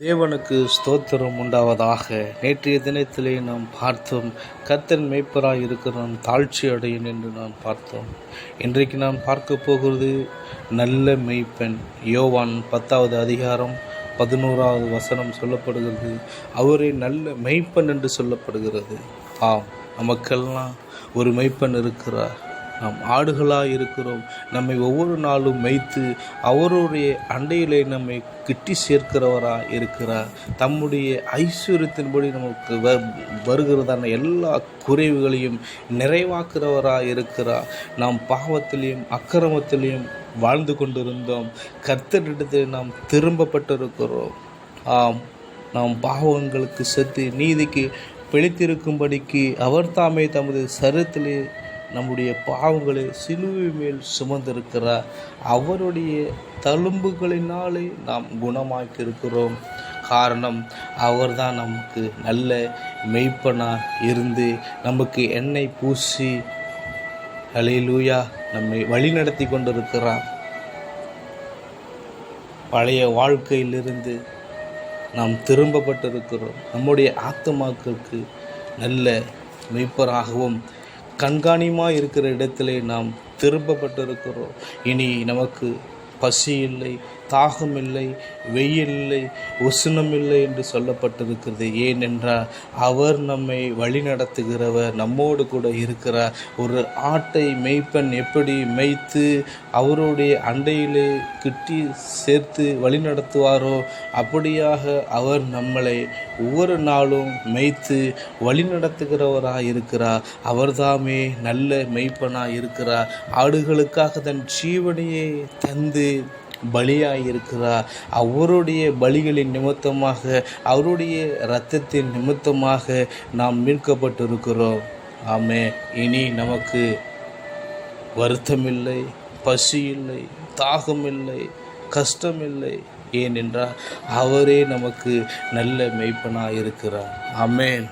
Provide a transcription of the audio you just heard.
தேவனுக்கு ஸ்தோத்திரம் உண்டாவதாக. நேற்றைய தினத்திலே நாம் பார்த்தோம், கர்த்தர் மேய்ப்பராய் இருக்கிறான், தாழ்ச்சி அடையன் என்று நாம் பார்த்தோம். இன்றைக்கு நாம் பார்க்க போகிறது நல்ல மேய்ப்பன். யோவான் 10வது அதிகாரம் 11வது வசனம் சொல்லப்படுகிறது. அவரே நல்ல மேய்ப்பன் என்று சொல்லப்படுகிறது. ஆம், நமக்கெல்லாம் ஒரு மேய்ப்பன் இருக்கிறார். நாம் ஆடுகளாக இருக்கிறோம். நம்மை ஒவ்வொரு நாளும் மேய்த்து அவருடைய அண்டையிலே நம்மை கிட்டி சேர்க்கிறவராக இருக்கிறார். தம்முடைய ஐஸ்வர்யத்தின்படி நமக்கு வருகிறதான எல்லா குறைவுகளையும் நிறைவாக்குறவராக இருக்கிறார். நாம் பாவத்திலையும் அக்கிரமத்திலையும் வாழ்ந்து கொண்டிருந்தோம். கர்த்தரிடத்தில் நாம் திரும்பப்பட்டிருக்கிறோம். ஆம், நாம் பாவங்களுக்கு செத்து நீதிக்கு பிழைத்திருக்கும்படிக்கு அவர் தாமே தமது சரீரத்திலே நம்முடைய பாவங்களை சிலுவை மேல் சுமந்திருக்கிறார். அவருடைய தழும்புகளினாலே நாம் குணமாக்கியிருக்கிறோம். காரணம், அவர்தான் நமக்கு நல்ல மெய்ப்பனாக இருந்து நமக்கு எண்ணெய் பூசி ஹல்லேலூயா நம்மை வழிநடத்தி கொண்டிருக்கிறார். பழைய வாழ்க்கையிலிருந்து நாம் திரும்பப்பட்டிருக்கிறோம். நம்முடைய ஆத்துமாக்களுக்கு நல்ல மெய்ப்பராகவும் கண்காணியமாக இருக்கிற இடத்திலே நாம் திரும்பப்பட்டிருக்கிறோம். இனி நமக்கு பசி இல்லை, தாகம் இல்லை, வெயில் இல்லை, உஷ்ணம் இல்லை என்று சொல்லப்பட்டிருக்கிறது. ஏனென்றால் அவர் நம்மை வழி நடத்துகிறவர், நம்மோடு கூட இருக்கிறார். ஒரு ஆட்டை மேய்ப்பன் எப்படி மேய்த்து அவருடைய அண்டையிலே கிட்டி சேர்த்து வழி நடத்துவாரோ அப்படியாக அவர் நம்மளை ஒவ்வொரு நாளும் மேய்த்து வழி நடத்துகிறவராக இருக்கிறார். அவர்தாமே நல்ல மேய்ப்பனாக இருக்கிறார். ஆடுகளுக்காக தன் ஜீவனையே தந்து பலியாயிருக்கிறார். அவருடைய பலிகளின் நிமித்தமாக, அவருடைய இரத்தத்தின் நிமித்தமாக நாம் மீட்கப்பட்டிருக்கிறோம். ஆமே, இனி நமக்கு வருத்தமில்லை, பசி இல்லை, தாகம் இல்லை, கஷ்டம் இல்லை. ஏனென்றால் அவரே நமக்கு நல்ல மேய்ப்பனாக இருக்கிறார். ஆமென்.